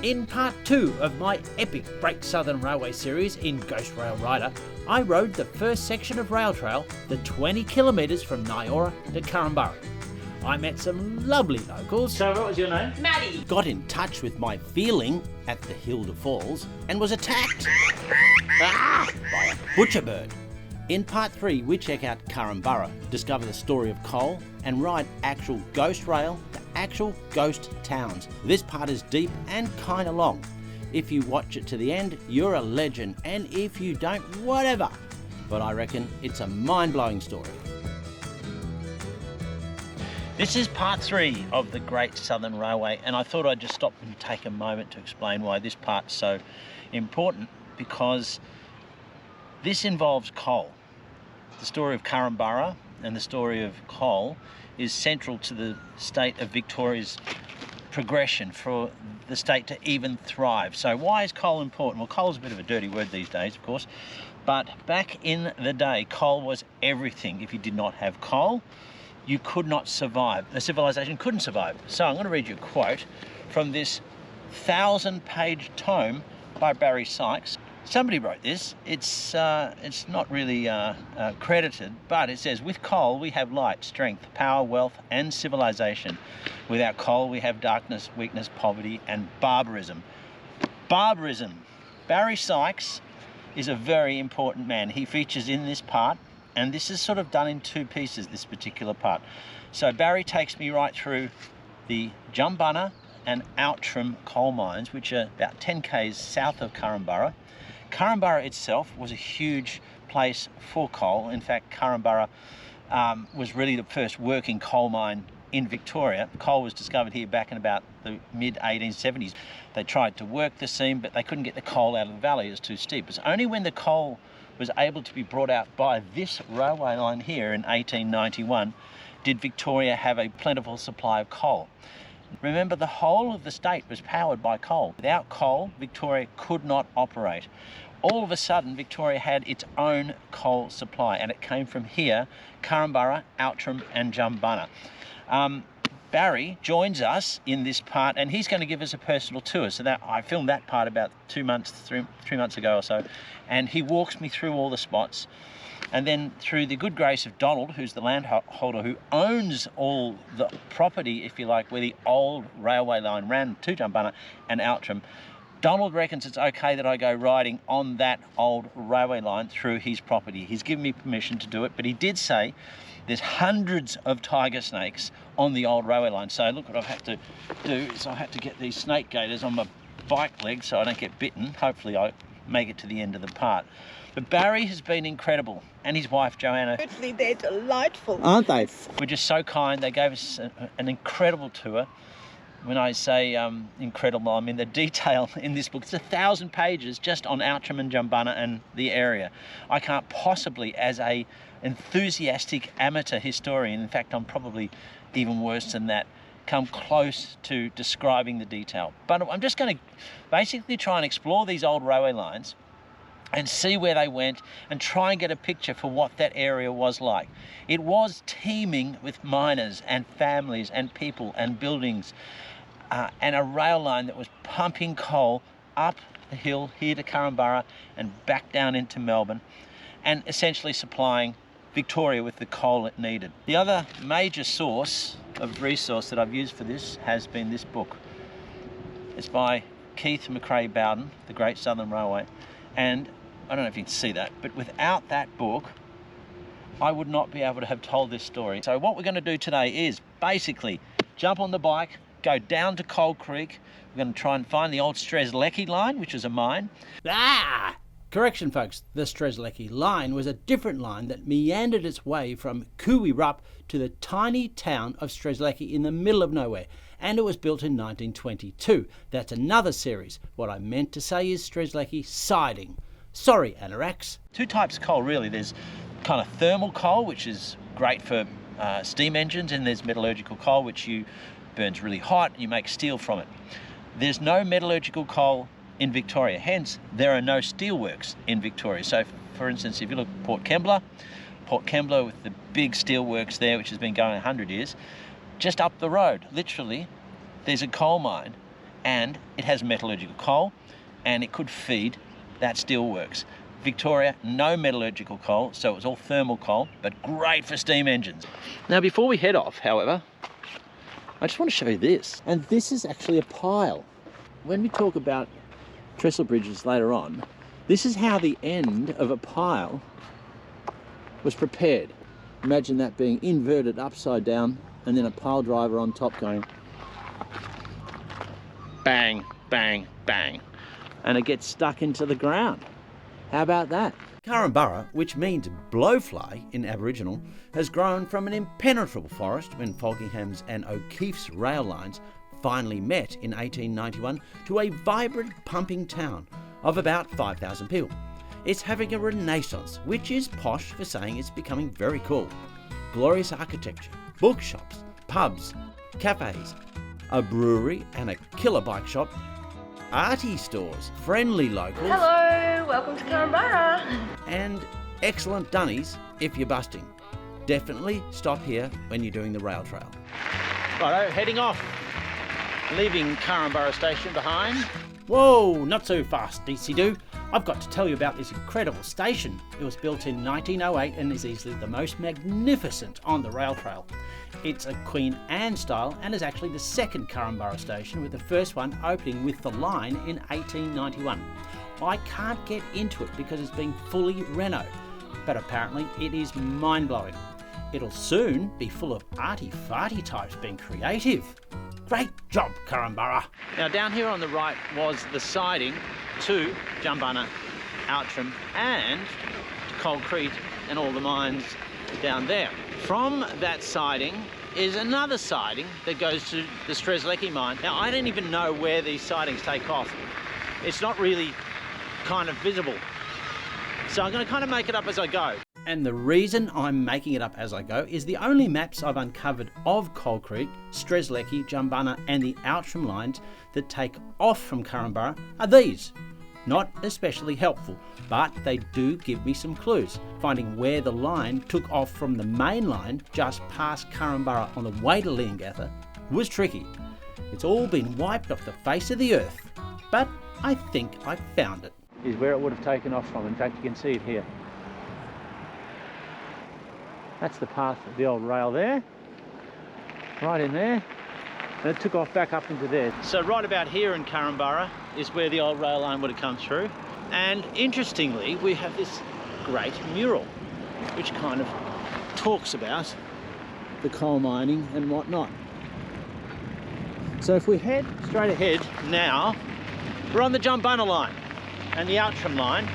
In part 2 of my epic Great Southern Railway series in Ghost Rail Rider, I rode the first section of rail trail, the 20 kilometres from Nyora to Korumburra. I met some lovely locals. So what was your name? Maddie. Got in touch with my feeling at the Hilda Falls and was attacked by a butcher bird. In part 3 we check out Korumburra, discover the story of coal and ride actual ghost rail to actual ghost towns. This part is deep and kinda long. If you watch it to the end, you're a legend, and if you don't, whatever. But I reckon it's a mind-blowing story. This is part 3 of the Great Southern Railway, and I thought I'd just stop and take a moment to explain why this part's so important, because this involves coal. The story of Korumburra and the story of coal is central to the state of Victoria's progression for the state to even thrive. So why is coal important? Well, coal's a bit of a dirty word these days, of course, but back in the day, coal was everything. If you did not have coal, you could not survive. The civilization couldn't survive. So I'm going to read you a quote from this 1,000-page tome by Barry Sykes. Somebody wrote this. It's not really credited, but it says, with coal we have light, strength, power, wealth and civilization. Without coal we have darkness, weakness, poverty and barbarism. Barbarism. Barry Sykes is a very important man. He features in this part, and this is sort of done in 2 pieces, this particular part. So Barry takes me right through the Jumbunna and Outtrim coal mines, which are about 10 k's south of Korumburra. Korumburra itself was a huge place for coal. In fact, Korumburra was really the first working coal mine in Victoria. Coal was discovered here back in about the mid-1870s. They tried to work the seam, but they couldn't get the coal out of the valley. It was too steep. It was only when the coal was able to be brought out by this railway line here in 1891 did Victoria have a plentiful supply of coal. Remember, the whole of the state was powered by coal. Without coal, Victoria could not operate. All of a sudden, Victoria had its own coal supply, and it came from here, Korumburra, Outtrim and Jumbunna. Barry joins us in this part, and he's going to give us a personal tour. So that I filmed that part about 3 months ago or so, and he walks me through all the spots. And then through the good grace of Donald, who's the landholder who owns all the property, if you like, where the old railway line ran to Jumbunna and Outtrim, Donald reckons it's okay that I go riding on that old railway line through his property. He's given me permission to do it, but he did say there's hundreds of tiger snakes on the old railway line. So look, what I have to do is I have to get these snake gaiters on my bike leg so I don't get bitten. Hopefully I make it to the end of the part. But Barry has been incredible, and his wife Joanna. Certainly, they're delightful. Aren't they? Were just so kind. They gave us an incredible tour. When I say incredible, I mean the detail in this book. It's 1,000 pages just on Outtrim and Jumbunna and the area. I can't possibly, as a enthusiastic amateur historian, in fact I'm probably even worse than that, come close to describing the detail. But I'm just going to basically try and explore these old railway lines and see where they went and try and get a picture for what that area was like. It was teeming with miners and families and people and buildings and a rail line that was pumping coal up the hill here to Korumburra and back down into Melbourne, and essentially supplying Victoria with the coal it needed. The other major source of resource that I've used for this has been this book. It's by Keith McRae Bowden, The Great Southern Railway, and I don't know if you can see that, but without that book, I would not be able to have told this story. So what we're going to do today is basically jump on the bike, go down to Coal Creek. We're going to try and find the old Strzelecki line, which is a mine. Correction, folks. The Strzelecki line was a different line that meandered its way from Kuwirup to the tiny town of Strzelecki in the middle of nowhere, and it was built in 1922. That's another series. What I meant to say is Strzelecki siding. Sorry, anoraks. 2 types of coal, really. There's kind of thermal coal, which is great for steam engines, and there's metallurgical coal, which burns really hot and you make steel from it. There's no metallurgical coal in Victoria, hence there are no steelworks in Victoria. So for instance, if you look at Port Kembla with the big steelworks there, which has been going 100 years, just up the road, literally, there's a coal mine, and it has metallurgical coal, and it could feed that steelworks. Victoria, no metallurgical coal, so it was all thermal coal, but great for steam engines. Now, before we head off, however, I just want to show you this. And this is actually a pile. When we talk about trestle bridges later on, this is how the end of a pile was prepared. Imagine that being inverted upside down and then a pile driver on top going bang, bang, bang. And it gets stuck into the ground. How about that? Korumburra, which means blowfly in Aboriginal, has grown from an impenetrable forest when Falkingham's and O'Keefe's rail lines finally met in 1891 to a vibrant, pumping town of about 5,000 people. It's having a renaissance, which is posh for saying it's becoming very cool. Glorious architecture, bookshops, pubs, cafes, a brewery and a killer bike shop, arty stores, friendly locals. Hello, welcome to Korumburra. And excellent dunnies if you're busting. Definitely stop here when you're doing the rail trail. Righto, heading off. Leaving Korumburra station behind. Whoa, not so fast, DC-Do. I've got to tell you about this incredible station. It was built in 1908 and is easily the most magnificent on the rail trail. It's a Queen Anne style and is actually the second Korumburra station, with the first one opening with the line in 1891. I can't get into it because it's being fully reno, but apparently it is mind-blowing. It'll soon be full of arty-farty types being creative. Great job, Korumburra. Now, down here on the right was the siding to Jumbunna, Outtrim and to Coal Creek and all the mines down there. From that siding is another siding that goes to the Strzelecki mine. Now, I don't even know where these sidings take off. It's not really kind of visible. So I'm going to kind of make it up as I go. And the reason I'm making it up as I go is the only maps I've uncovered of Coal Creek, Strzelecki, Jumbunna and the Outtrim lines that take off from Korumburra are these. Not especially helpful, but they do give me some clues. Finding where the line took off from the main line just past Korumburra on the way to Leongatha was tricky. It's all been wiped off the face of the earth, but I think I found it. Is where it would have taken off from. In fact, you can see it here. That's the path of the old rail there, right in there, and it took off back up into there. So right about here in Korumburra is where the old rail line would have come through. And interestingly, we have this great mural, which kind of talks about the coal mining and whatnot. So if we head straight ahead now, we're on the Jumbunna line and the Outtrim line,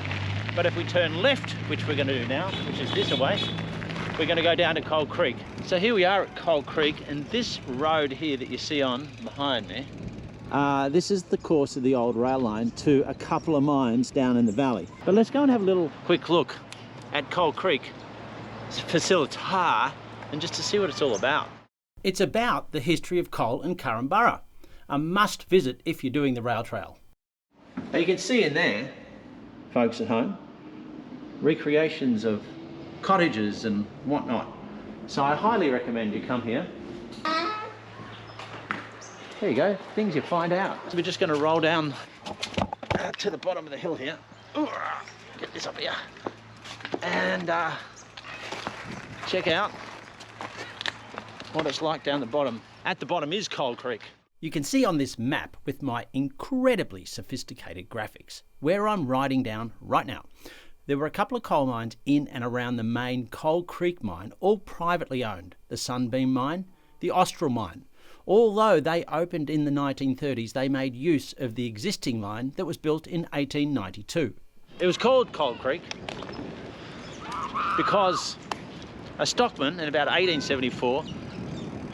but if we turn left, which we're going to do now, which is this away, we're going to go down to Coal Creek. So here we are at Coal Creek, and this road here that you see on behind me, this is the course of the old rail line to a couple of mines down in the valley. But let's go and have a little quick look at Coal Creek facilitar, and just to see what it's all about. It's about the history of coal in Korumburra. A must visit if you're doing the rail trail. Now you can see in there, folks at home, recreations of cottages and whatnot. So I highly recommend you come here. There you go, things you find out. So we're just going to roll down to the bottom of the hill here. Ooh, get this up here. And check out what it's like down the bottom. At the bottom is Coal Creek. You can see on this map with my incredibly sophisticated graphics where I'm riding down right now. There were a couple of coal mines in and around the main Coal Creek mine, all privately owned. The Sunbeam mine, the Austral mine. Although they opened in the 1930s, they made use of the existing mine that was built in 1892. It was called Coal Creek because a stockman in about 1874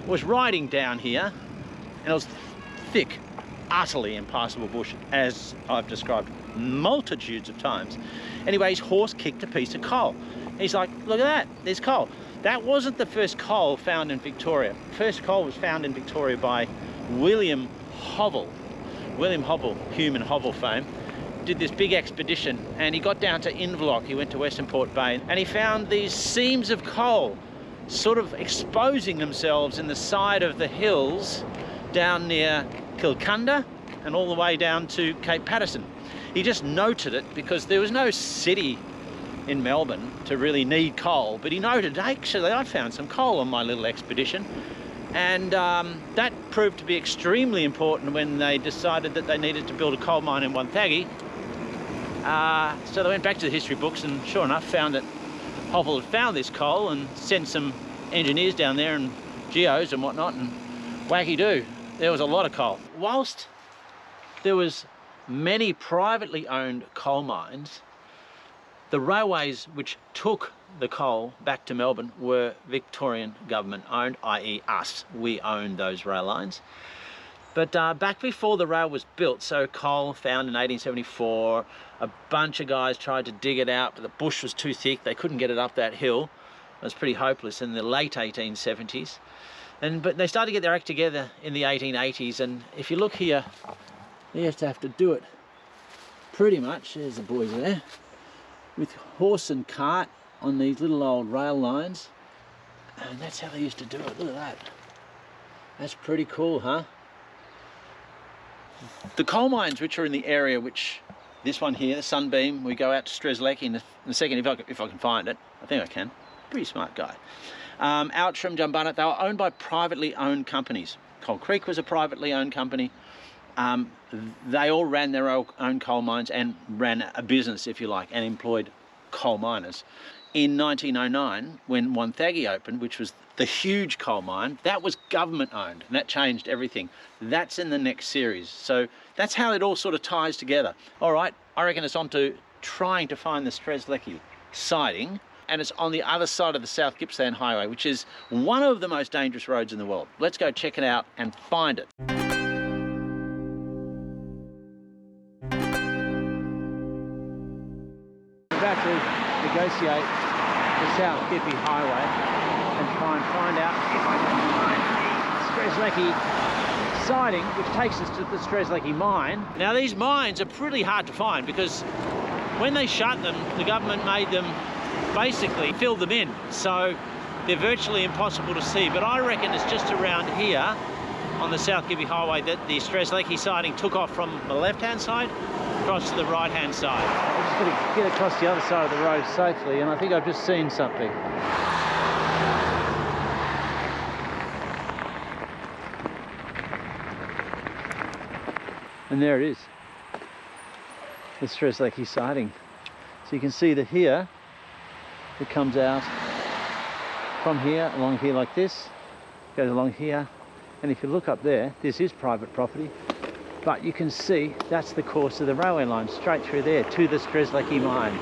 was riding down here, and it was thick, utterly impassable bush, as I've described multitudes of times. Anyway, his horse kicked a piece of coal. He's like, look at that, there's coal. That wasn't the first coal found in Victoria. First coal was found in Victoria by William Hovell. William Hovell, human Hovell fame, did this big expedition, and he got down to Inverloch. He went to Western Port Bay, and he found these seams of coal sort of exposing themselves in the side of the hills down near Kilcunda and all the way down to Cape Patterson. He just noted it because there was no city in Melbourne to really need coal, but he noted, actually, I found some coal on my little expedition. And that proved to be extremely important when they decided that they needed to build a coal mine in Wonthaggi. So they went back to the history books and sure enough found that Hovel had found this coal and sent some engineers down there and geos and whatnot, and wacky-do, there was a lot of coal. Whilst there was many privately owned coal mines, the railways which took the coal back to Melbourne were Victorian government owned, i.e. us. We owned those rail lines. But back before the rail was built, so coal found in 1874, a bunch of guys tried to dig it out, but the bush was too thick, they couldn't get it up that hill. It was pretty hopeless in the late 1870s. But they started to get their act together in the 1880s, and if you look here, you have to do it pretty much, there's the boys there, with horse and cart on these little old rail lines. And that's how they used to do it, look at that. That's pretty cool, huh? The coal mines which are in the area, which this one here, the Sunbeam, we go out to Strzelecki in a second if I can find it. I think I can. Pretty smart guy. Outtrim, Jumbunna, they were owned by privately owned companies. Coal Creek was a privately owned company. They all ran their own coal mines and ran a business, if you like, and employed coal miners. In 1909, when Wonthaggi opened, which was the huge coal mine, that was government owned, and that changed everything. That's in the next series. So that's how it all sort of ties together. All right, I reckon it's on to trying to find the Strzelecki siding, and it's on the other side of the South Gippsland Highway, which is one of the most dangerous roads in the world. Let's go check it out and find it. About to negotiate the South Gippy Highway and try and find out if I can find the Strzelecki siding, which takes us to the Strzelecki mine. Now these mines are pretty hard to find because when they shut them, the government made them basically fill them in, so they're virtually impossible to see. But I reckon it's just around here on the South Gippy Highway that the Strzelecki siding took off from the left-hand side across to the right-hand side. I'm just going to get across the other side of the road safely, and I think I've just seen something. And there it is, the Strzelecki siding. So you can see that here, it comes out from here, along here like this, goes along here, and if you look up there, this is private property, but you can see that's the course of the railway line, straight through there to the Strzelecki mine.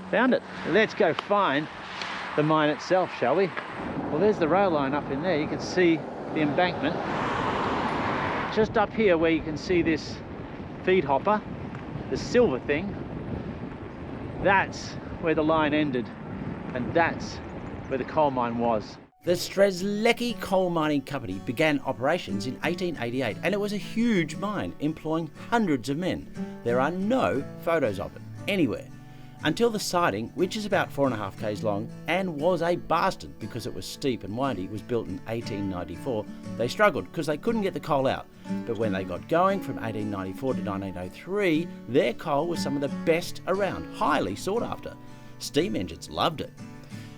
Found it. Let's go find the mine itself, shall we? Well, there's the rail line up in there. You can see the embankment. Just up here where you can see this feed hopper, the silver thing, that's where the line ended, and that's where the coal mine was. The Strzelecki Coal Mining Company began operations in 1888, and it was a huge mine employing hundreds of men. There are no photos of it anywhere. Until the siding, which is about 4.5 k's long and was a bastard because it was steep and windy, was built in 1894, they struggled because they couldn't get the coal out. But when they got going from 1894 to 1903, their coal was some of the best around, highly sought after. Steam engines loved it.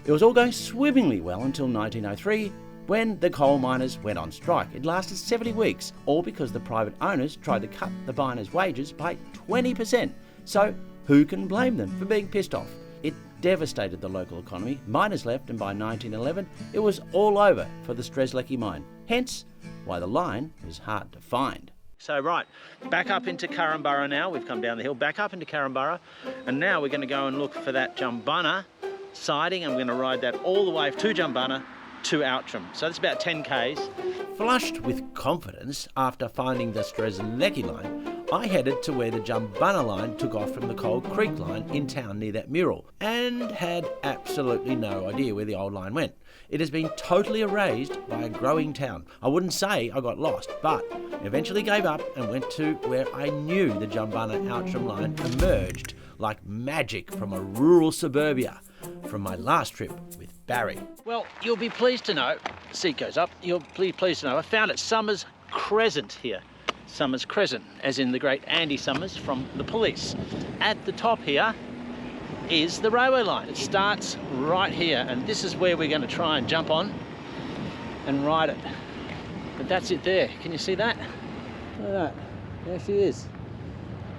It was all going swimmingly well until 1903, when the coal miners went on strike. It lasted 70 weeks, all because the private owners tried to cut the miners' wages by 20%. So who can blame them for being pissed off? It devastated the local economy. Miners left, and by 1911, it was all over for the Strzelecki mine. Hence, why the line was hard to find. So right, back up into Korumburra now. We've come down the hill, back up into Korumburra, and now we're going to go and look for that Jumbunna siding. I'm going to ride that all the way to Jumbunna to Outtrim. So that's about 10 k's. Flushed with confidence after finding the Strzelecki line, I headed to where the Jumbunna line took off from the Coal Creek line in town near that mural, and had absolutely no idea where the old line went. It has been totally erased by a growing town. I wouldn't say I got lost, but eventually gave up and went to where I knew the Jumbunna Outtrim line emerged like magic from a rural suburbia from my last trip with Barry. Well, you'll be pleased to know, the seat goes up, you'll be pleased to know I found it. Summer's crescent here. Summers Crescent, as in the great Andy Summers from The Police. At the top here is the railway line. It starts right here, and this is where we're going to try and jump on and ride it. But that's it there. Can you see that? Look at that. There she is.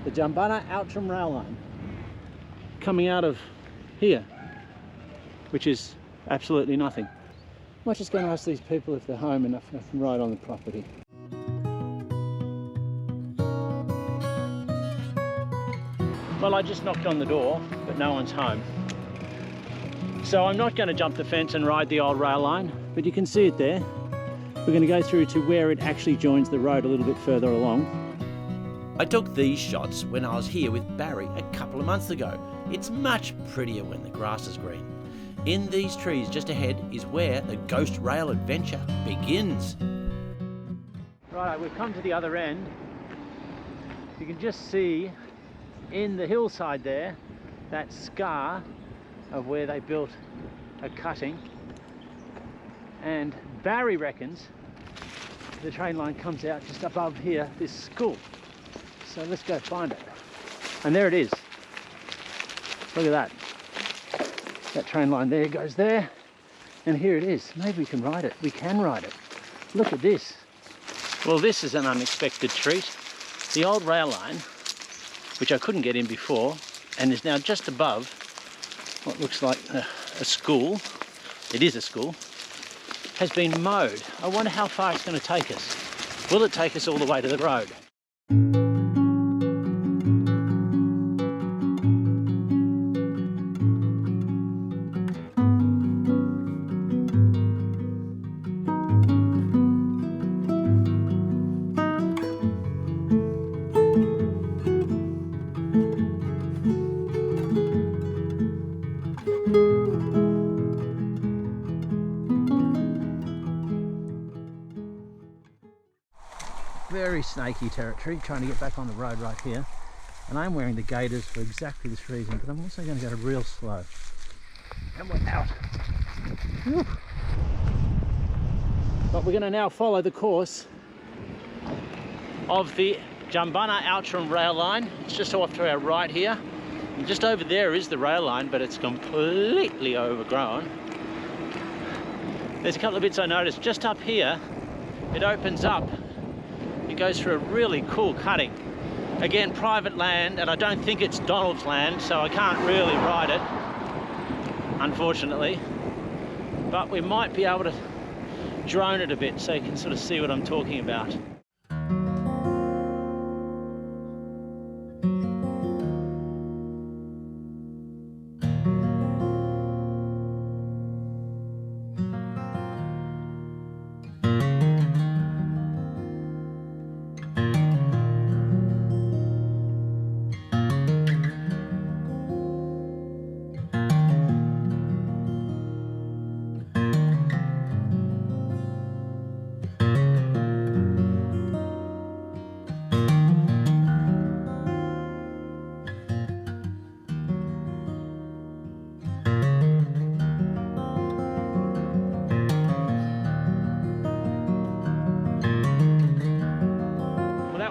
The Jumbunna and Outtrim rail line. Coming out of here, which is absolutely nothing. Might just go and ask these people if they're home enough to ride on the property. Well, I just knocked on the door, but no one's home. So I'm not going to jump the fence and ride the old rail line, but you can see it there. We're going to go through to where it actually joins the road a little bit further along. I took these shots when I was here with Barry a couple of months ago. It's much prettier when the grass is green. In these trees just ahead is where the ghost rail adventure begins. Right, we've come to the other end. You can just see in the hillside there that scar of where they built a cutting, and Barry reckons the train line comes out just above here, this school. So let's go find it. And there it is. Look at that. That train line there goes there, and here it is. Maybe we can ride it. We can ride it. Look at this. Well, this is an unexpected treat. The old rail line, which I couldn't get in before, and is now just above what looks like a school. It is a school. Has been mowed. I wonder how far it's going to take us. Will it take us all the way to the road? Very snaky territory, trying to get back on the road right here. And I'm wearing the gaiters for exactly this reason, but I'm also going to go real slow. And we're out. Whew. But we're going to now follow the course of the Jumbunna Outtrim rail line. It's just off to our right here. And just over there is the rail line, but it's completely overgrown. There's a couple of bits I noticed. Just up here, it opens up. It goes through a really cool cutting. Again, private land, and I don't think it's Donald's land, so I can't really ride it, unfortunately. But we might be able to drone it a bit so you can sort of see what I'm talking about.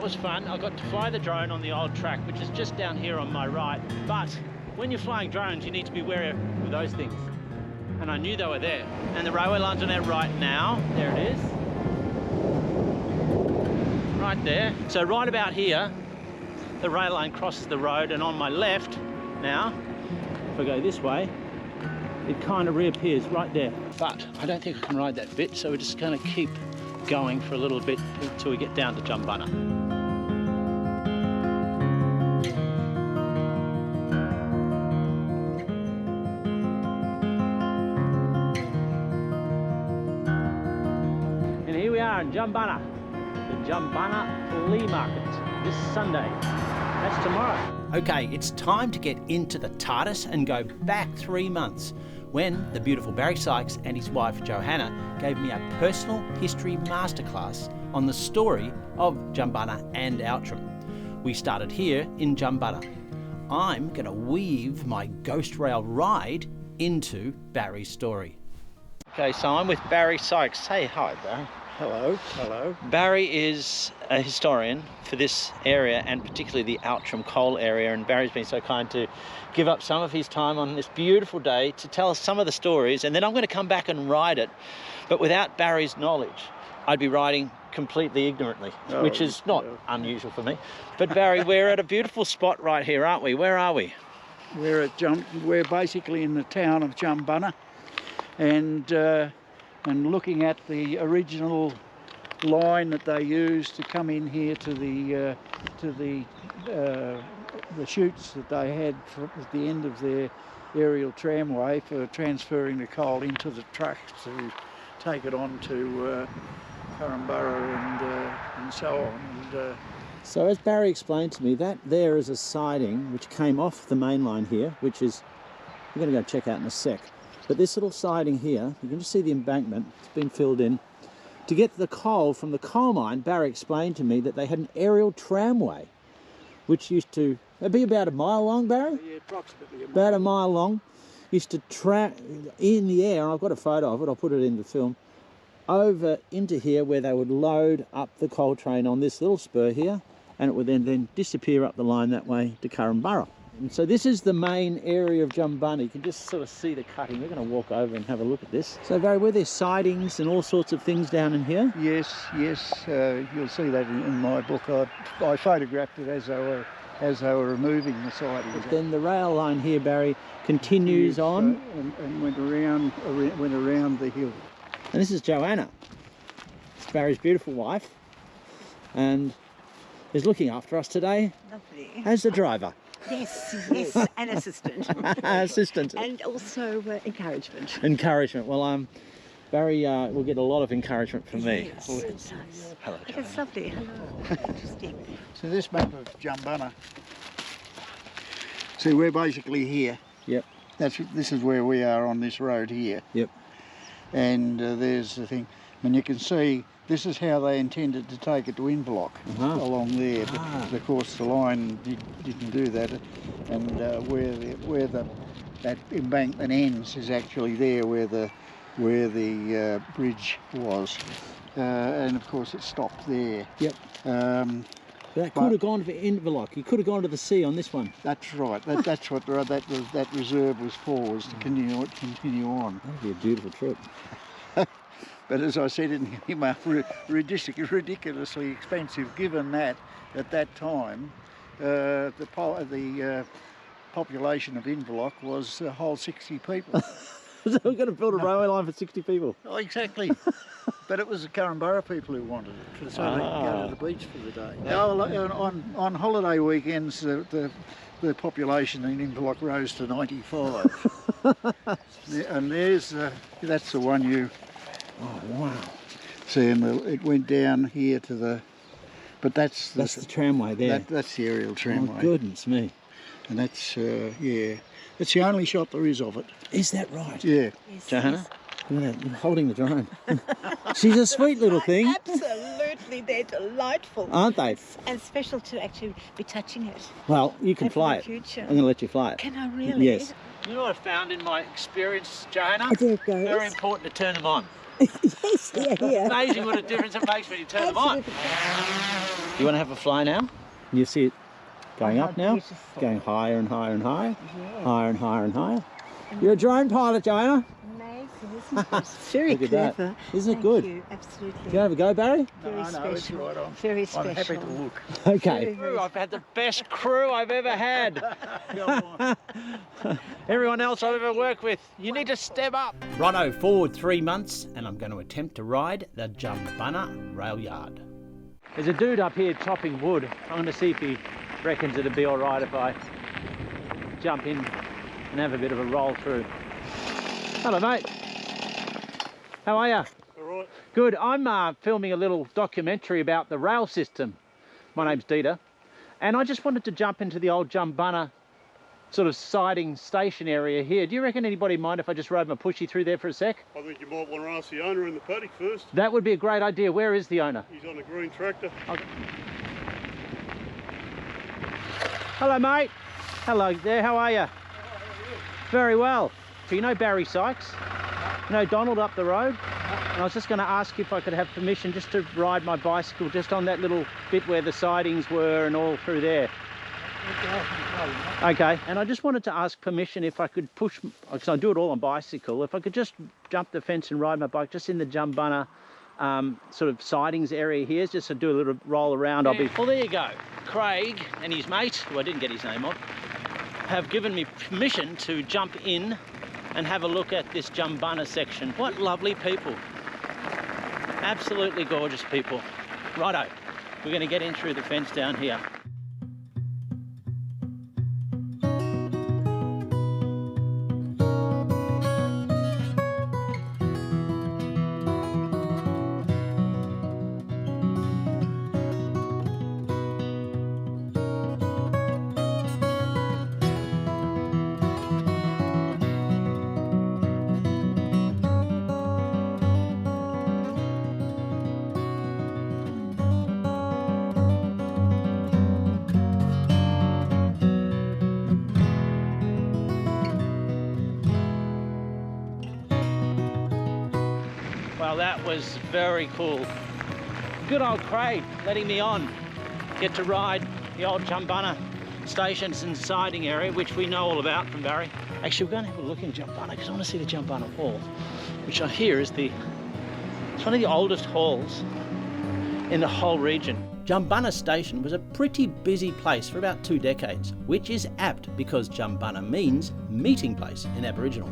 Was fun. I got to fly the drone on the old track, which is just down here on my right, but when you're flying drones you need to be wary of those things, and I knew they were there. And the railway line's on our right now. There it is, right there. So right about here the rail line crosses the road, and on my left now, if I go this way, it kind of reappears right there. But I don't think I can ride that bit, so we're just going to keep going for a little bit until we get down to Jumbunna. In Jumbunna, the Jumbunna Flea Market this Sunday. That's tomorrow. Okay, it's time to get into the TARDIS and go back 3 months when the beautiful Barry Sykes and his wife Johanna gave me a personal history masterclass on the story of Jumbunna and Outtrim. We started here in Jumbunna. I'm going to weave my ghost rail ride into Barry's story. Okay, so I'm with Barry Sykes. Say hi, Barry. Hello, hello. Barry is a historian for this area and particularly the Outtrim coal area, and Barry's been so kind to give up some of his time on this beautiful day to tell us some of the stories, and then I'm going to come back and ride it. But without Barry's knowledge, I'd be riding completely ignorantly, which is not unusual for me. But Barry, we're at a beautiful spot right here, aren't we? Where are we? We're basically in the town of Jumbunna, and looking at the original line that they used to come in here to the chutes that they had at the end of their aerial tramway for transferring the coal into the trucks to take it on to Korumburra and so on. So as Barry explained to me, that there is a siding which came off the main line here, which is, we're going to go check out in a sec. But this little siding here, you can just see the embankment, it's been filled in. To get the coal from the coal mine, Barry explained to me that they had an aerial tramway, which used to, it'd be about a mile long, Barry? Yeah, approximately a mile. About a mile long. Used to in the air, and I've got a photo of it, I'll put it in the film, over into here where they would load up the coal train on this little spur here, and it would then disappear up the line that way to Korumburra. And so this is the main area of Jumbunna. You can just sort of see the cutting. We're going to walk over and have a look at this. So Barry, were there sidings and all sorts of things down in here? Yes, you'll see that in my book. I photographed it as they were removing the sidings. But then the rail line here, Barry, continues on. And went around the hill. And this is Joanna. It's Barry's beautiful wife, and is looking after us today. Lovely. As the driver. Yes, and assistant. Assistant. And also encouragement. Encouragement. Well, Barry will get a lot of encouragement from me. Yes, it's nice. Hello, Joanna. It's lovely. Hello. Interesting. So this map of Jumbunna. See, we're basically here. Yep. This is where we are on this road here. Yep. And there's the thing, and you can see this is how they intended to take it to Inverloch along there, but of course the line didn't do that, and where that embankment ends is actually there where the bridge was, and of course it stopped there. Yep. That could have gone to Inverloch. You could have gone to the sea on this one. That's right. That's what that reserve was for, was to continue on. That'd be a beautiful trip. But as I said in email, ridiculously expensive, given that at that time the population of Inverloch was a whole 60 people. So we're going to build a railway line for 60 people. Oh, exactly. But it was the Korumburra people who wanted it, so they could go to the beach for the day. Now, on holiday weekends, the population in Inverloch rose to 95. And that's the one you... Oh, wow. See, and it went down here to the... But that's the tramway there. That's the aerial tramway. Oh, goodness me. And that's, yeah. It's the only shot there is of it. Is that right? Yeah. Yes, Johanna? Look at that, holding the drone. She's a sweet little thing. Absolutely, they're delightful. Aren't they? And special to actually be touching it. Well, you can And for fly the it. future. I'm going to let you fly it. Can I really? Yes. You know what I found in my experience, Johanna? There it goes. Very important to turn them on. Yes, yeah. It's amazing what a difference it makes when you turn them on. You want to have a fly now? You see it going up now? Beautiful. Going higher and higher and higher. Higher and higher and higher. You're a drone pilot, Joanna. Amazing, isn't it? Very Look at that. clever. Isn't it Thank good? you. Absolutely. Do you have a go, Barry? Very No, it's special. right on. Very special. I'm happy to look. Okay. Very I've had the best crew I've ever had. Everyone else I've ever worked with. You need to step up. Righto, forward 3 months, and I'm going to attempt to ride the Jumbunna rail yard. There's a dude up here chopping wood. I'm going to see if he reckons it'd be all right if I jump in and have a bit of a roll through. Hello, mate. How are you? All right. Good. I'm filming a little documentary about the rail system. My name's Jeetho, and I just wanted to jump into the old Jumbunna sort of siding station area here. Do you reckon anybody mind if I just rode my pushy through there for a sec? I think you might want to ask the owner in the paddock first. That would be a great idea. Where is the owner? He's on a green tractor. Okay. Hello, mate. Hello there. How are you? Very well. Do you know Barry Sykes? You know Donald up the road? And I was just going to ask if I could have permission just to ride my bicycle just on that little bit where the sidings were and all through there. Okay, and I just wanted to ask permission if I could push, because I do it all on bicycle, if I could just jump the fence and ride my bike just in the Jumbunna sort of sidings area here, just to do a little roll around. I'll be... Well, there you go. Craig and his mate, who I didn't get his name of, have given me permission to jump in and have a look at this Jumbunna section. What lovely people. Absolutely gorgeous people. Righto, we're going to get in through the fence down here. Well, that was very cool. Good old Craig letting me on. Get to ride the old Jumbunna stations and siding area, which we know all about from Barry. Actually, we're going to have a look in Jumbunna because I want to see the Jumbunna Hall, which I hear is it's one of the oldest halls in the whole region. Jumbunna Station was a pretty busy place for about 2 decades, which is apt because Jumbunna means meeting place in Aboriginal.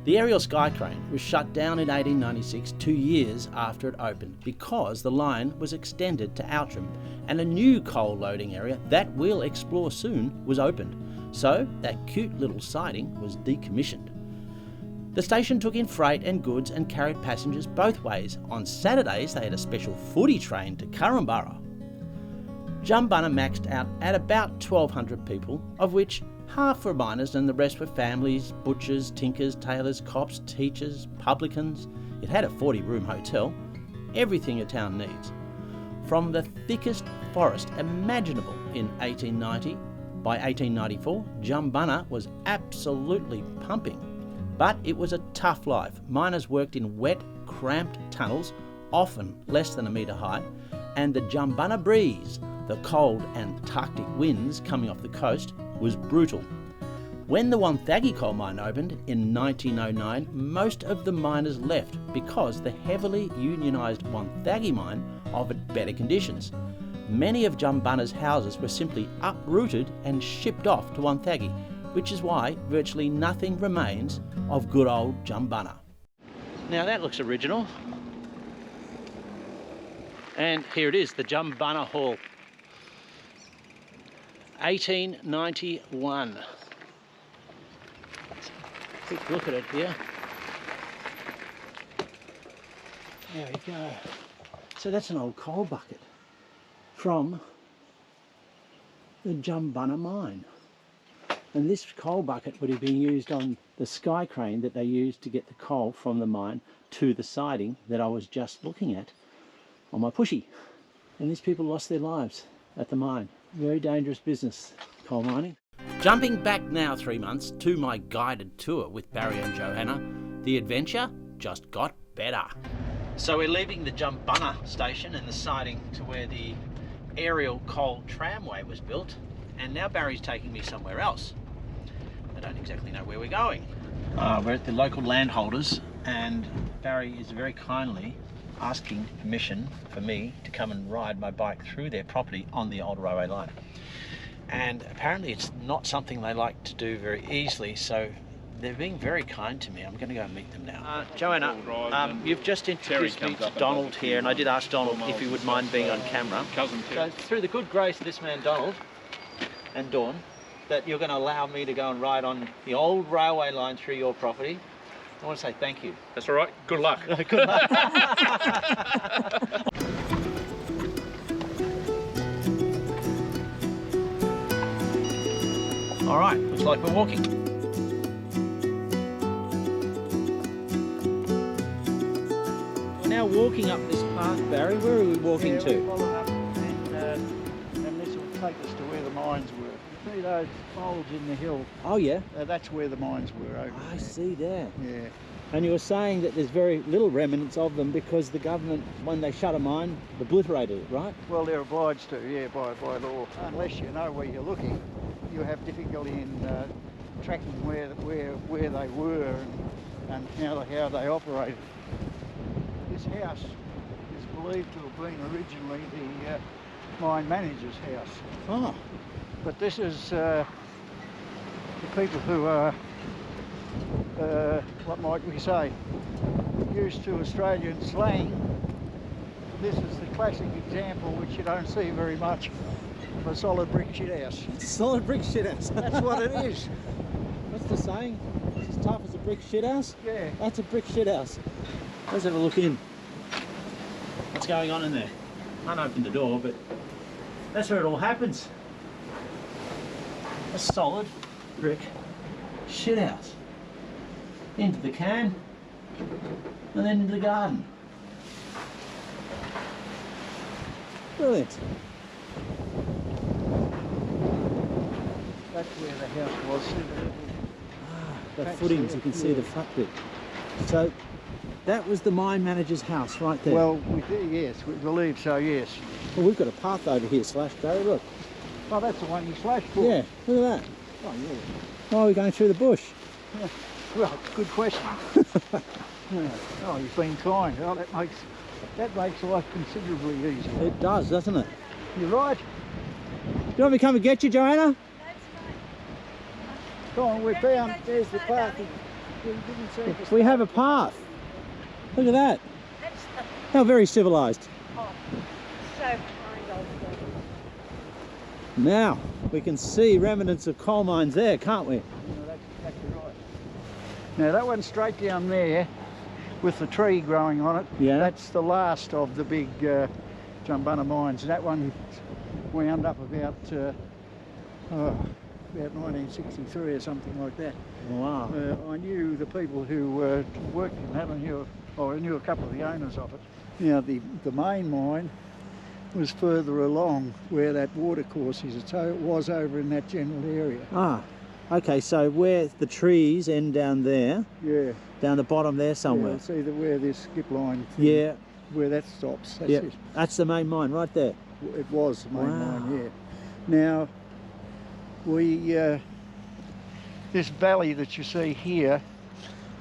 The aerial sky crane was shut down in 1896, 2 years after it opened, because the line was extended to Outtrim and a new coal loading area that we'll explore soon was opened. So that cute little siding was decommissioned. The station took in freight and goods and carried passengers both ways. On Saturdays they had a special footy train to Korumburra. Jumbunna maxed out at about 1,200 people, of which half were miners and the rest were families, butchers, tinkers, tailors, cops, teachers, publicans. It had a 40-room hotel, everything a town needs. From the thickest forest imaginable in 1890, by 1894, Jumbunna was absolutely pumping. But it was a tough life. Miners worked in wet, cramped tunnels, often less than a metre high, and the Jumbunna breeze, the cold Antarctic winds coming off the coast, was brutal. When the Wonthaggi coal mine opened in 1909, most of the miners left because the heavily unionised Wonthaggi mine offered better conditions. Many of Jumbunna's houses were simply uprooted and shipped off to Wonthaggi, which is why virtually nothing remains of good old Jumbunna. Now that looks original. And here it is, the Jumbunna Hall. 1891. Quick look at it here. There we go. So that's an old coal bucket from the Jumbunna mine. And this coal bucket would have been used on the sky crane that they used to get the coal from the mine to the siding that I was just looking at on my pushy. And these people lost their lives at the mine. Very dangerous business, coal mining. Jumping back now 3 months to my guided tour with Barry and Johanna, the adventure just got better. So we're leaving the Jumbunna station and the siding to where the aerial coal tramway was built, and now Barry's taking me somewhere else. I don't exactly know where we're going. We're at the local landholders, and Barry is very kindly asking permission for me to come and ride my bike through their property on the old railway line. And apparently it's not something they like to do very easily, so they're being very kind to me. I'm going to go and meet them now. Joanna, you've just introduced me to Donald here, and I did ask Donald if he would mind being on camera. So through the good grace of this man Donald and Dawn, that you're going to allow me to go and ride on the old railway line through your property. I want to say thank you. That's all right. Good luck. Good luck. All right, looks like we're walking. We're now walking up this path, Barry. Where are we walking to? We'll follow up and this will take us to where the mines were. See those folds in the hill? Oh yeah. That's where the mines were over I there. see there. Yeah. And you were saying that there's very little remnants of them because the government, when they shut a mine, obliterated it, right? Well, they're obliged to, yeah, by law. Unless you know where you're looking, you have difficulty in tracking where they were and how they operated. This house is believed to have been originally the mine manager's house. Oh. But this is the people who are, what might we say, used to Australian slang. This is the classic example, which you don't see very much, of a solid brick shit house. It's a solid brick shit house. That's what it is. What's the saying? It's as tough as a brick shit house? Yeah. That's a brick shit house. Let's have a look in. What's going on in there? Can't open the door, but that's where it all happens. A solid brick shit house. Into the can, and then into the garden. Brilliant. That's where the house was. The footings, you can see the flat bit. So that was the mine manager's house right there. Well, yes, we believe so, yes. Well, we've got a path over here, Barry, look. Oh, that's the one you slashed for. Yeah, look at that. Oh, yeah. Why are we going through the bush? Yeah. Well, good question. Yeah. Oh, you've been kind. Oh, that makes life considerably easier. It does, doesn't it? You're right. Do you want me to come and get you, Joanna? Come on, we're found. There's the path. We didn't see the We have a path. Look at that. How very civilised. Oh, so kind of them. Now, we can see remnants of coal mines there, can't we? No, that's exactly right. Now that one straight down there with the tree growing on it, Yeah. that's the last of the big Jumbunna mines. That one wound up about 1963 or something like that. Wow. I knew the people who worked in that. I knew a couple of the owners of it. Now the main mine was further along where that water course is. It was over in that general area. Ah, okay, so where the trees end down there, Yeah. down the bottom there somewhere. Yeah, see where this skip line thing, Yeah, where that stops. That's yeah, it. that's the main mine right there. It was the main Wow. line, yeah. Now, this valley that you see here,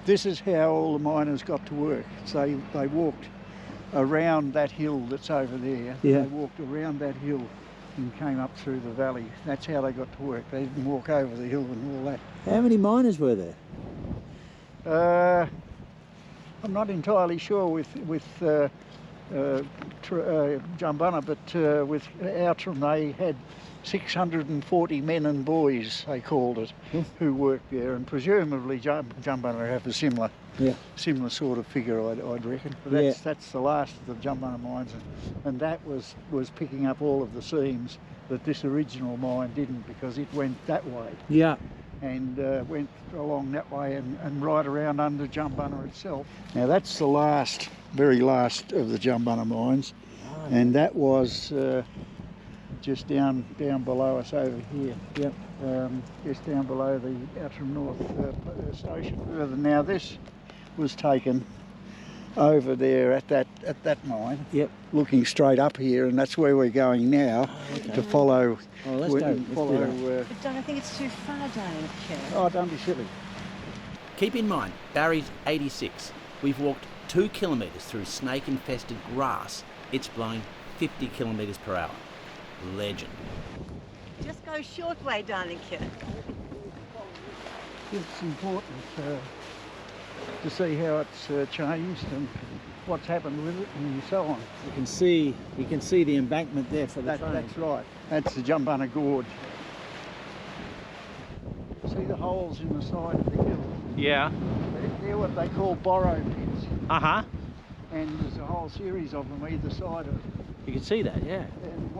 this is how all the miners got to work. So they walked around that hill that's over there. Yeah. They walked around that hill and came up through the valley. That's how they got to work. They didn't walk over the hill and all that. How many miners were there? I'm not entirely sure with Jumbunna, but with Outtrim they had 640 men and boys, they called it, who worked there, and presumably Jumbunna have a similar sort of figure, I'd reckon. But that's the last of the Jumbunna mines, and that was picking up all of the seams that this original mine didn't, because it went that way. Yeah. And went along that way and right around under Jumbunna itself. Now that's the last, very last of the Jumbunna mines, and that was just down below us over here. Yep. Just down below the Outtrim North station. Further now, this was taken over there at that mine. Yep. Looking straight up here, and that's where we're going now to follow. Oh, let's go. Let's do that. But Don, I think it's too far down in the chair. Oh, don't be silly. Keep in mind, Barry's 86. We've walked 2 kilometres through snake-infested grass. It's blowing 50 kilometres per hour. Legend. Just go short way, darling kid. It's important to see how it's changed and what's happened with it and so on. You can see the embankment there for the train. That's right. That's the Jumbunna Gorge. See the holes in the side of the hill? Yeah. They're what they call borrow pits. Uh-huh. And there's a whole series of them either side of it. You can see that, yeah. And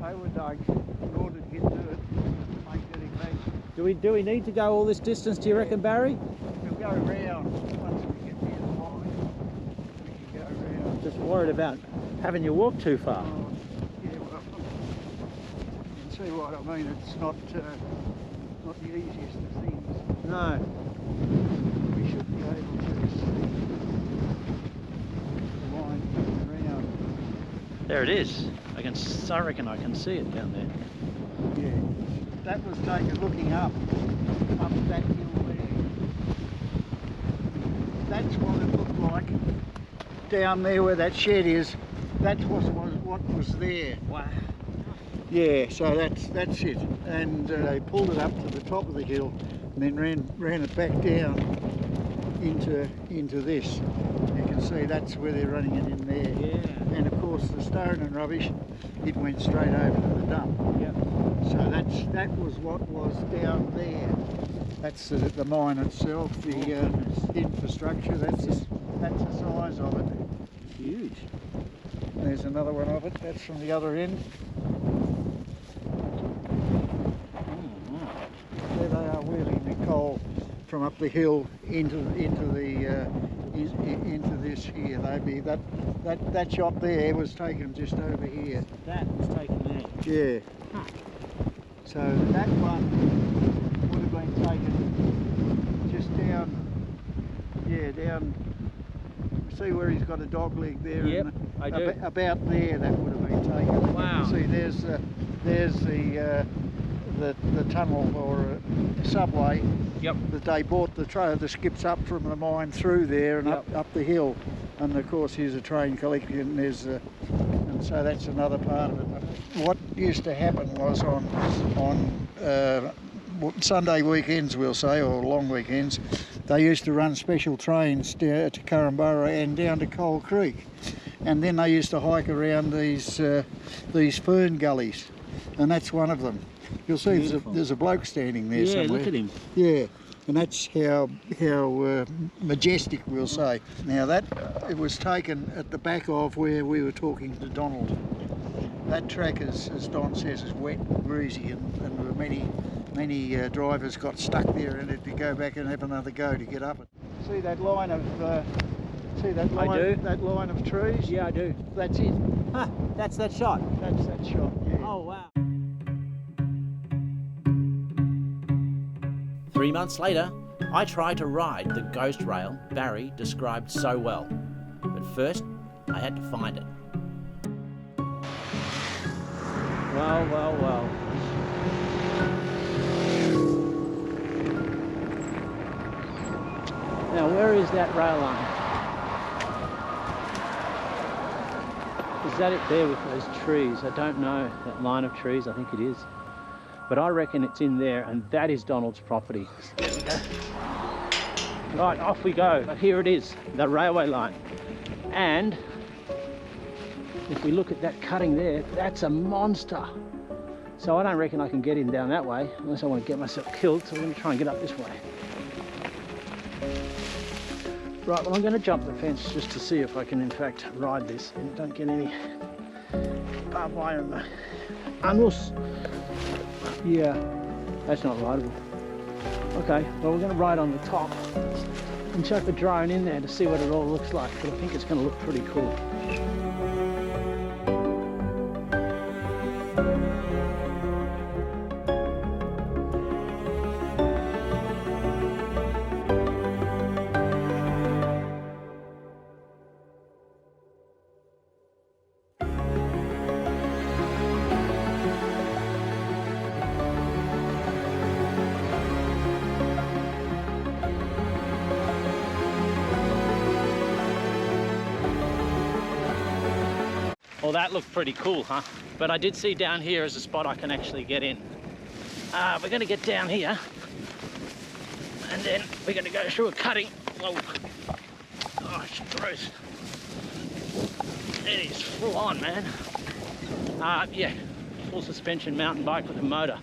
they were dug in order to get dirt to make that embankment. Do we need to go all this distance, do you reckon, Barry? We'll go round once we get near the mine. We can go round. Just worried about having you walk too far. Oh, yeah, well, you can see what I mean. It's not the easiest of things. No. We should able to see the line coming around. There it is. I reckon I can see it down there. Yeah, that was taken looking up that hill there. That's what it looked like down there where that shed is. That was what was there. Wow. Yeah, so that's it. And they pulled it up to the top of the hill and then ran it back down into this. You can see that's where they're running it in there. Yeah. And of course the stone and rubbish, it went straight over to the dump. Yep. So that was what was down there. That's the mine itself, the infrastructure. That's the size of it. Huge. There's another one of it. That's from the other end. There they are wheeling the coal from up the hill into this here. They'd be that shop there was taken just over here. That was taken there. Yeah. Huh. So that one would have been taken just down. Yeah, down. See where he's got a dog leg there? Yep, and I do. About there, that would have been taken. Wow. See, there's the tunnel or subway. Yep. That they bought the skips up from the mine through there and up the hill, and of course here's a train collecting, and there's and so that's another part of it. What used to happen was on Sunday weekends, we'll say, or long weekends, they used to run special trains to Korumburra and down to Coal Creek, and then they used to hike around these fern gullies, and that's one of them. You'll see there's a bloke standing there somewhere. Yeah, look at him. Yeah, and that's how majestic, we'll say. Now that it was taken at the back of where we were talking to Donald. That track, as Don says, is wet and greasy, and there were many drivers got stuck there and had to go back and have another go to get up it. See that line of I do. That line of trees? Yeah, I do. That's it. Huh, that's that shot. That's that shot. Yeah. Oh, wow. 3 months later, I tried to ride the ghost rail Barry described so well. But first, I had to find it. Well, well, well. Now, where is that rail line? Is that it there with those trees? I don't know. That line of trees, I think it is. But I reckon it's in there, and that is Donald's property. There we go. Right, off we go. But here it is, the railway line. And if we look at that cutting there, that's a monster. So I don't reckon I can get in down that way, unless I want to get myself killed, so I'm going to try and get up this way. Right, well I'm going to jump the fence just to see if I can in fact ride this and don't get any barbed wire in my anus. Yeah, that's not rideable. Okay, well we're going to ride on the top and chuck the drone in there to see what it all looks like, but I think it's going to look pretty cool. Well, that looked pretty cool, huh? But I did see down here is a spot I can actually get in. We're going to get down here, and then we're going to go through a cutting. Whoa. Gosh, gross. It is full on, man. Yeah, full suspension mountain bike with a motor.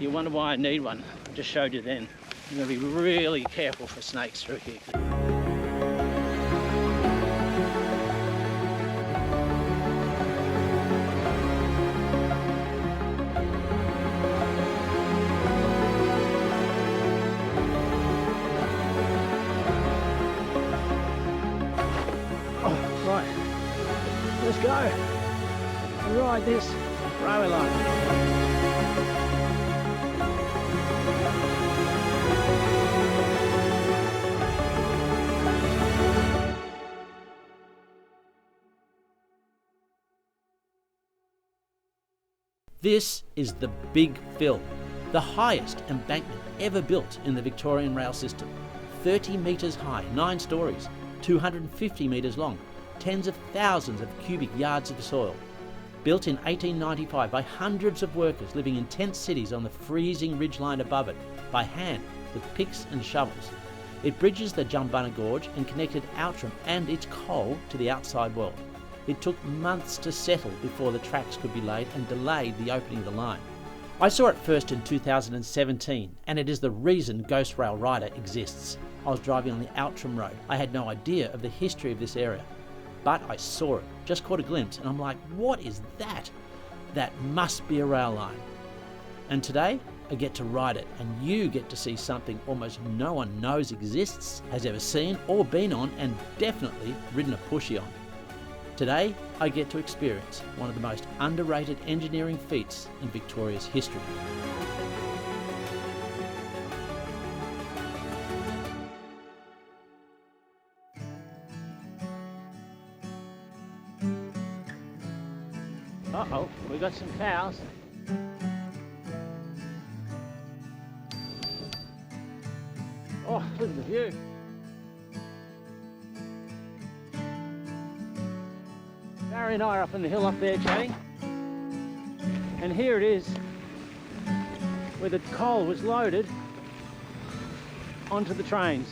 You wonder why I need one. I just showed you then. I'm going to be really careful for snakes through here. Let's go and ride this railway line. This is the Big Fill, the highest embankment ever built in the Victorian rail system. 30 metres high, 9 stories, 250 metres long, tens of thousands of cubic yards of soil. Built in 1895 by hundreds of workers living in tent cities on the freezing ridgeline above it, by hand with picks and shovels. It bridges the Jumbunna Gorge and connected Outtrim and its coal to the outside world. It took months to settle before the tracks could be laid and delayed the opening of the line. I saw it first in 2017, and it is the reason Ghost Rail Rider exists. I was driving on the Outtrim Road. I had no idea of the history of this area, but I saw it, just caught a glimpse, and I'm like, what is that? That must be a rail line. And today, I get to ride it, and you get to see something almost no one knows exists, has ever seen or been on, and definitely ridden a pushy on. Today, I get to experience one of the most underrated engineering feats in Victoria's history. Uh-oh, we got some cows. Oh, look at the view. Barry and I are up on the hill up there chatting. And here it is, where the coal was loaded onto the trains.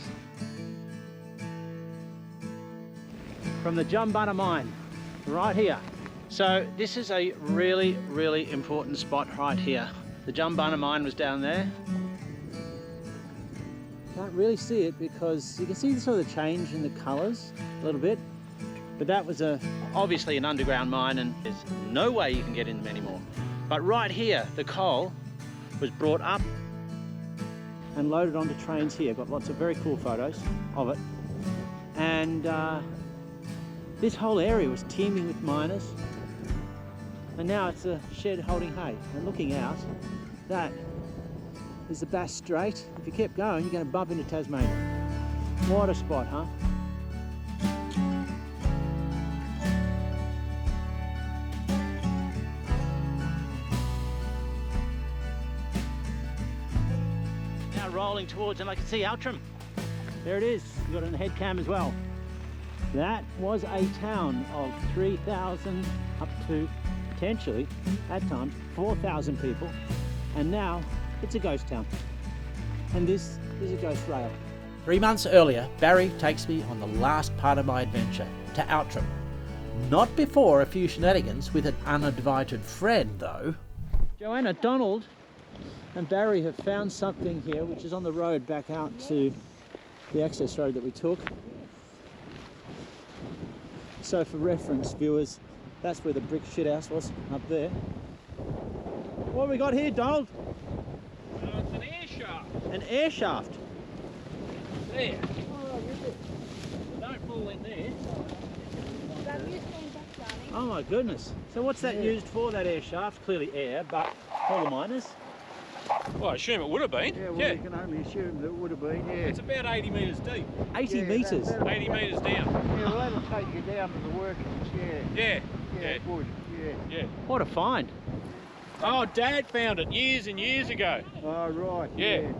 From the Jumbunna mine, right here. So this is a really, really important spot right here. The Jumbunna mine was down there. Can't really see it because you can see sort of the change in the colours a little bit. But that was obviously an underground mine, and there's no way you can get in them anymore. But right here, the coal was brought up and loaded onto trains here. Got lots of very cool photos of it. And this whole area was teeming with miners. And now it's a shed holding hay. And looking out, that is the Bass Strait. If you kept going, you're going to bump into Tasmania. What a spot, huh? Now rolling towards, and I can see Outtrim. There it is. You've got it on the head cam as well. That was a town of 3,000 up to potentially, at times, 4,000 people, and now it's a ghost town. And this is a ghost rail. 3 months earlier, Barry takes me on the last part of my adventure, to Outtrim. Not before a few shenanigans with an uninvited friend, though. Joanna, Donald and Barry have found something here, which is on the road back out to the access road that we took. So for reference, viewers, that's where the brick shit house was, up there. What have we got here, Donald? It's an air shaft. An air shaft. There. Don't fall in there. Oh my goodness. So what's that used for, that air shaft? Clearly air, but for the miners? Well, I assume it would have been. Yeah, well, you can only assume that it would have been, yeah. It's about 80 metres deep. 80 metres? 80 metres down. Yeah, well, that'll take you down to the workings, yeah. Yeah. Yeah, it would, yeah. Yeah. What a find. Oh, Dad found it years and years ago. Oh, right, Yeah.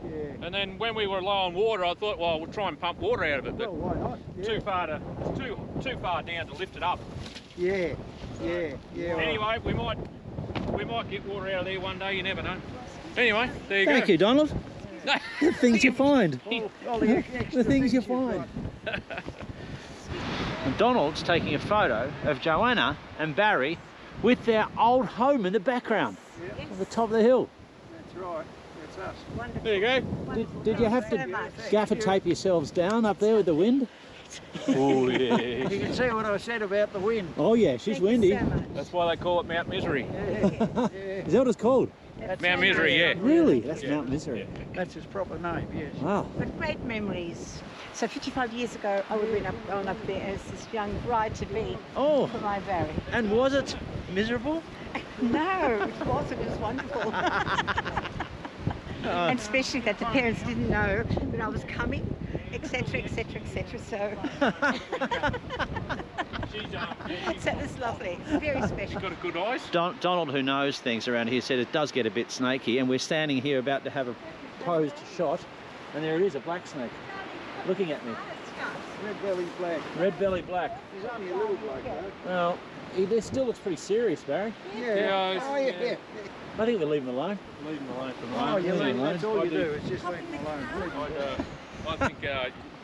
yeah. And then when we were low on water, I thought, well, we'll try and pump water out of it. Well, But why not? Yeah. it's too far down to lift it up. Yeah, yeah. Well, Anyway, we might get water out of there one day. You never know. Anyway, there you go. Thank you, Donald. The things you find. all the extra The things you you've find. got. And Donald's taking a photo of Joanna and Barry with their old home in the background, on the top of the hill. That's right, that's us. There you go. Did you have to gaffer tape yourselves down up there with the wind? Oh, yeah. You can see what I said about the wind. Oh yeah, she's windy. That's why they call it Mount Misery. Is that what it's called? Mount Misery, yeah. Really? That's Mount Misery. That's his proper name, yes. Wow. But great memories. So 55 years ago, I would have been gone up there as this young bride-to-be Oh, for my Barry. and was it miserable? No, it wasn't. It was wonderful. And especially that the parents didn't know that I was coming, etc., etc., etc. So It's lovely. It's very special. got a good eyes. Donald, who knows things around here, said it does get a bit snaky, and we're standing here about to have a posed shot, and there it is, a black snake, looking at me. Red belly black. Red belly black. He's only a little black though. Well, he still looks pretty serious, Barry. Yeah, Oh yeah. I think we'll leave him alone. Leave them alone for the Oh, moment. yeah, Leave him alone. that's all you do. It's just leave them alone. I think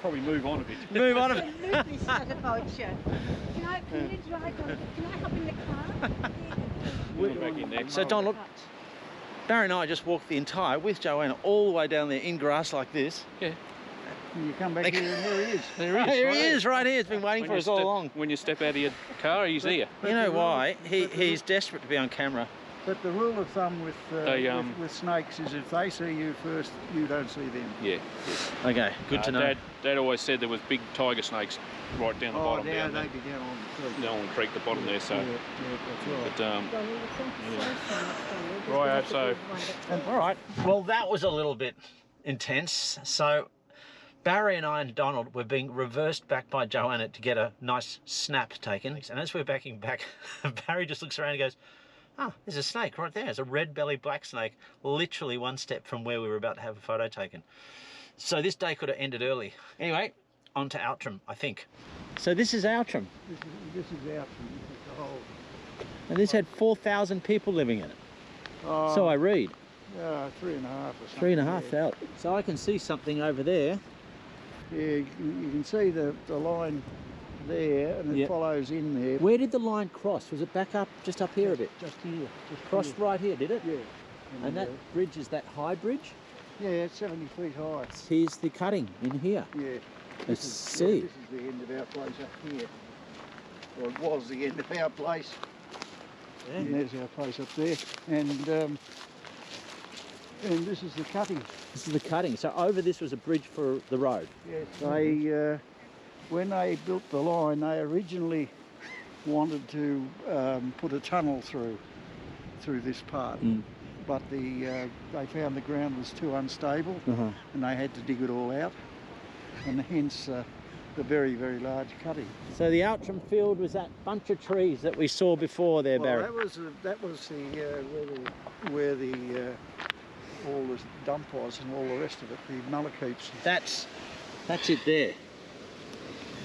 probably move on a bit. Move on a bit. Absolutely Scatterculture. Can you drive on? Can I hop in the car? We'll back in there. So Donald, Barry and I just walked the entire, with Joanna, all the way down there in grass like this. Yeah. And you come back here and there he is. There he is. Here he is, right here. It's been waiting for us all along. When you step out of your car, he's there. You know why? He's desperate to be on camera. But the rule of thumb with snakes is if they see you first, you don't see them. Yeah. Okay, good to know. Dad always said there was big tiger snakes right down the bottom down there. they'd be down on the creek. Down on the creek, the bottom there. So, that's right. but right. So, All right. Well, that was a little bit intense. So Barry and I and Donald were being reversed back by Joanna to get a nice snap taken. And as we're backing back, Barry just looks around and goes, "Oh, there's a snake right there. It's a red belly black snake, literally one step from where we were about to have a photo taken." So this day could have ended early. Anyway, on to Outtrim, I think. So this is Outtrim, This is Outtrim. This is the whole. and this had 4,000 people living in it. So I read. 3.5 or something. 3,500. So I can see something over there. Yeah, you can see the line there, and it Yep. follows in there. Where did the line cross? Was it back up, just up here a bit? Just here. Just Crossed here. right here, did it? Yeah. And that bridge is that high bridge? Yeah, it's 70 feet high. Here's the cutting in here. Yeah. Let's This see. is the end of our place up here. Well, it was the end of our place. Yeah. And there's our place up there. And this is the cutting. This is the cutting. So over this was a bridge for the road. Yes. They, when they built the line, they originally wanted to put a tunnel through this part. But they found the ground was too unstable, and they had to dig it all out, and hence the very, very large cutting. So the Outtrim field was that bunch of trees that we saw before there, Well, Barry. that was where the all the dump was and all the rest of it, the mullock heaps. That's it there.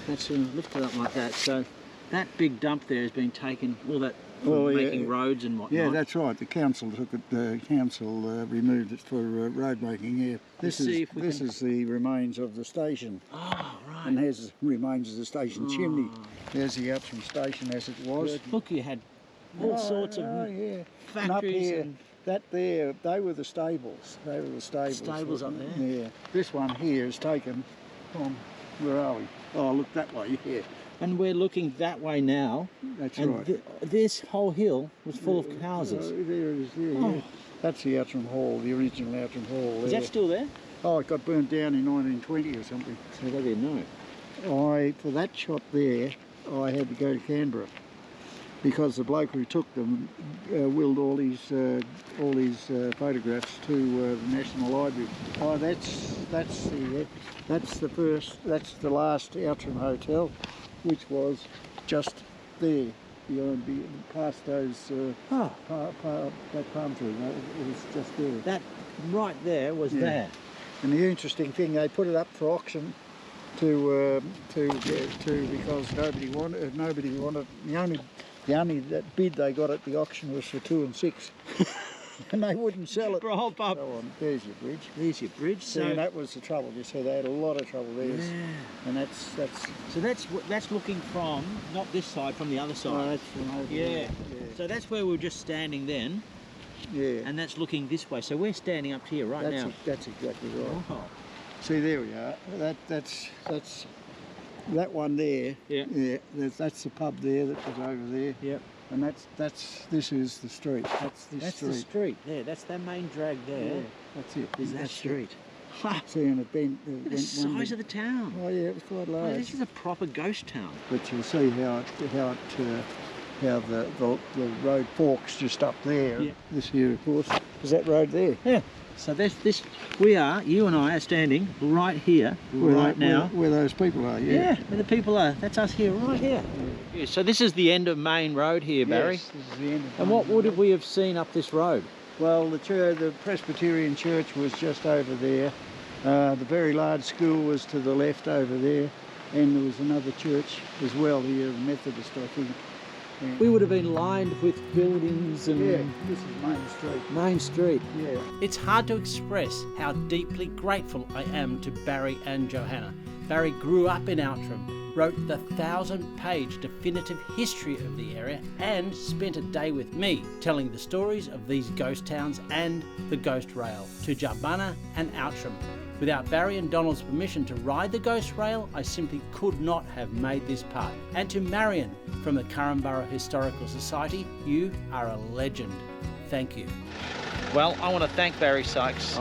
That's lift it up like that. So that big dump there has been taken, all that for making roads and whatnot. Yeah, that's right. The council took it. The council removed it for road making. Yeah, this is the remains of the station. Oh, right. And here's the remains of the station chimney. There's the Outtrim station as it was. Good. Look, you had all sorts of yeah. factories And up here, and that there, they were the stables. They were the stables. Stables up wasn't there? it? Yeah. This one here is taken from, where are we? Oh, look that way, yeah. and we're looking that way now. That's And right. this whole hill was full of houses. There it is, yeah, yeah. That's the Outtrim Hall, the original Outtrim Hall. Is there. that still there? Oh, it got burnt down in 1920 or something. So they didn't know. For that shot there, I had to go to Canberra because the bloke who took them willed all his photographs to the National Library. Oh, that's the last Outtrim Hotel, which was just there, past those that palm tree. It was just there. That right there was there. And the interesting thing, they put it up for auction to because nobody wanted. The only that bid they got at the auction was for 2 and 6, and they wouldn't sell it. Right, Bob. So on, there's your bridge. There's your bridge. So and that was the trouble. You see, they had a lot of trouble there. Yeah. And that's looking from not this side, from the other side. Oh, that's from over there. So that's where we were just standing then, Yeah. and that's looking this way. So we're standing up here right now. That's exactly right. Oh. See, there we are. That's that one there. Yeah. Yeah. That's the pub there that was over there. Yep. And this is the street. That's That's street. the street there. That's the main drag there. Yeah, that's it. Is that That's street? it. See, and it bent. The size of the town. Oh yeah, it was quite Oh, large. this is a proper ghost town. But you'll see how how the road forks just up there. Yeah. This here, of course, is that road there. Yeah. So you and I are standing right here, right now. Where those people are, yeah. Yeah, where the people are. That's us here, right here. Yeah, so this is the end of Main Road here, Barry. Yes, this is the end of And what Main would Road. we have seen up this road? Well, the Presbyterian church was just over there. The very large school was to the left over there. And there was another church as well here, Methodist, I think. And We would have been lined with buildings and yeah, this is Main Street. Main Street. Yeah. It's hard to express how deeply grateful I am to Barry and Johanna. Barry grew up in Outtrim, wrote the 1,000-page definitive history of the area, and spent a day with me telling the stories of these ghost towns and the ghost rail to Jumbunna and Outtrim. Without Barry and Donald's permission to ride the ghost rail, I simply could not have made this part. And to Marion from the Korumburra Historical Society, you are a legend. Thank you. Well, I want to thank Barry Sykes.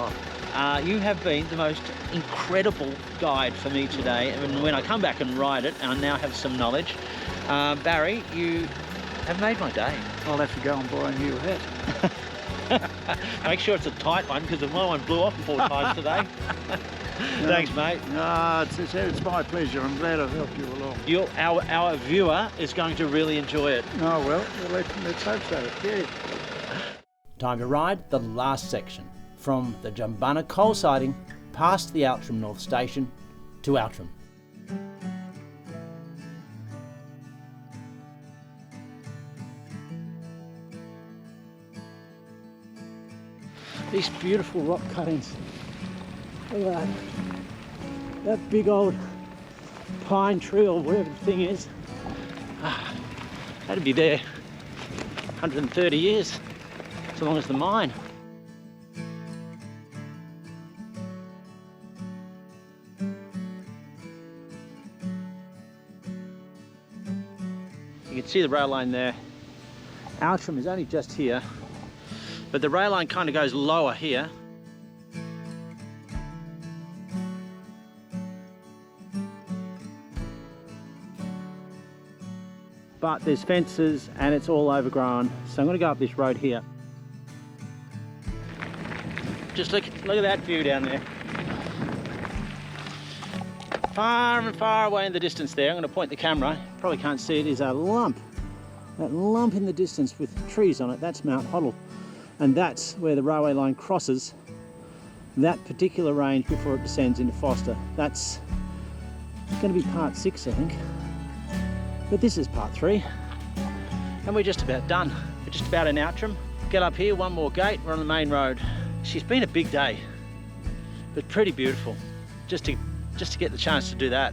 You have been the most incredible guide for me today. And when I come back and ride it, I now have some knowledge. Barry, you have made my day. I'll have to go and buy a new hat. Make sure it's a tight one, because my one blew off 4 times today. Thanks, mate. No, it's my pleasure. I'm glad I've helped you along. Our viewer is going to really enjoy it. Oh, well, let's hope so. Yeah. Time to ride the last section, from the Jumbunna coal siding past the Outtrim North Station to Outtrim. These beautiful rock cuttings. Look at that. That big old pine tree or whatever the thing is. Had to be there 130 years, as long as the mine. You can see the rail line there. Outtrim is only just here, but the rail line kind of goes lower here. But there's fences and it's all overgrown, so I'm going to go up this road here. Just look at that view down there. Far and far away in the distance there, I'm going to point the camera, probably can't see it, is a lump. That lump in the distance with trees on it, that's Mount Hoddle. And that's where the railway line crosses that particular range before it descends into Foster. That's going to be part 6, I think. But this is part 3. And we're just about done. We're just about in Outtrim. Get up here, one more gate, we're on the main road. She's been a big day, but pretty beautiful. Just to get the chance to do that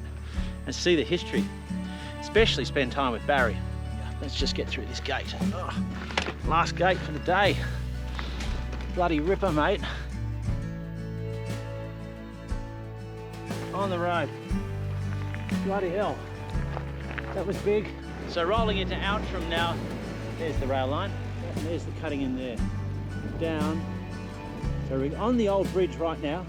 and see the history, especially spend time with Barry. Let's just get through this gate. Oh, last gate for the day. Bloody ripper, mate. On the road. Bloody hell. That was big. So rolling into Outtrim now. There's the rail line. And there's the cutting in there. Down. So we're on the old bridge right now.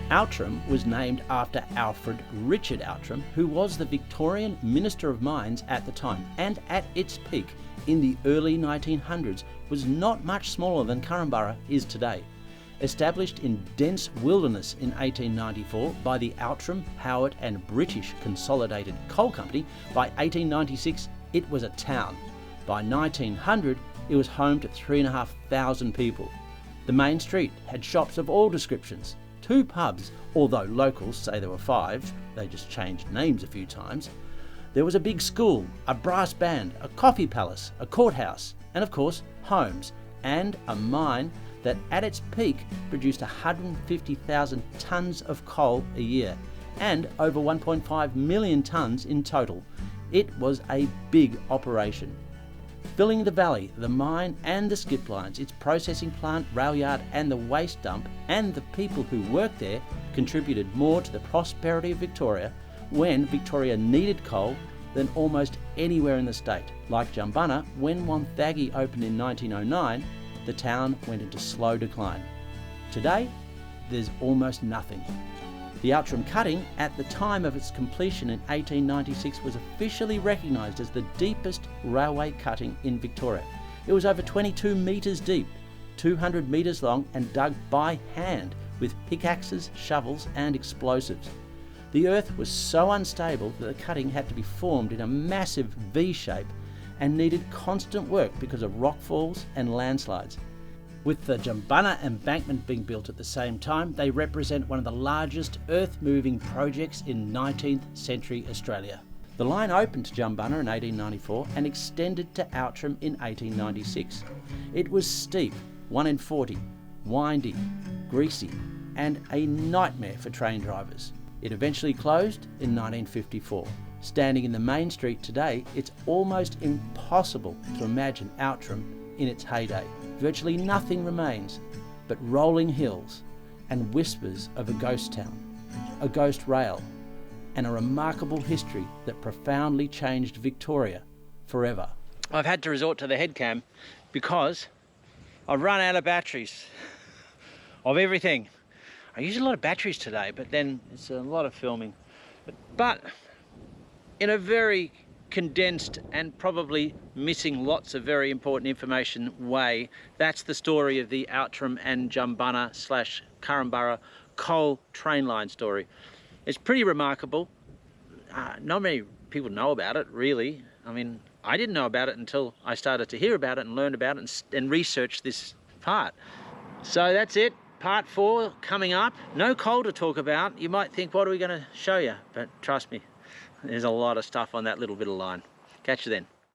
Outtrim was named after Alfred Richard Outtrim, who was the Victorian Minister of Mines at the time, and at its peak in the early 1900s was not much smaller than Korumburra is today. Established in dense wilderness in 1894 by the Outtrim, Howard and British Consolidated Coal Company, by 1896 it was a town. By 1900 it was home to 3,500 people. The main street had shops of all descriptions, 2 pubs, although locals say there were 5, they just changed names a few times. There was a big school, a brass band, a coffee palace, a courthouse, and of course homes, and a mine that at its peak produced 150,000 tonnes of coal a year, and over 1.5 million tonnes in total. It was a big operation. Filling the valley, the mine and the skip lines, its processing plant, rail yard and the waste dump, and the people who worked there contributed more to the prosperity of Victoria when Victoria needed coal than almost anywhere in the state. Like Jumbunna, when Wonthaggi opened in 1909, the town went into slow decline. Today, there's almost nothing. The Outtrim cutting, at the time of its completion in 1896, was officially recognised as the deepest railway cutting in Victoria. It was over 22 metres deep, 200 metres long, and dug by hand with pickaxes, shovels and explosives. The earth was so unstable that the cutting had to be formed in a massive V shape and needed constant work because of rockfalls and landslides. With the Jumbunna embankment being built at the same time, they represent one of the largest earth-moving projects in 19th century Australia. The line opened to Jumbunna in 1894 and extended to Outtrim in 1896. It was steep, 1 in 40, windy, greasy, and a nightmare for train drivers. It eventually closed in 1954. Standing in the main street today, it's almost impossible to imagine Outtrim in its heyday. Virtually nothing remains but rolling hills and whispers of a ghost town, a ghost rail, and a remarkable history that profoundly changed Victoria forever. I've had to resort to the head cam because I've run out of batteries of everything. I use a lot of batteries today, but then it's a lot of filming. But in a very condensed and probably missing lots of very important information way, that's the story of the Outtrim and Jumbunna / Korumburra coal train line story. It's pretty remarkable. Not many people know about it, really. I mean, I didn't know about it until I started to hear about it and learned about it and researched this part. So that's it. Part 4 coming up. No coal to talk about. You might think, what are we going to show you? But trust me, there's a lot of stuff on that little bit of line. Catch you then.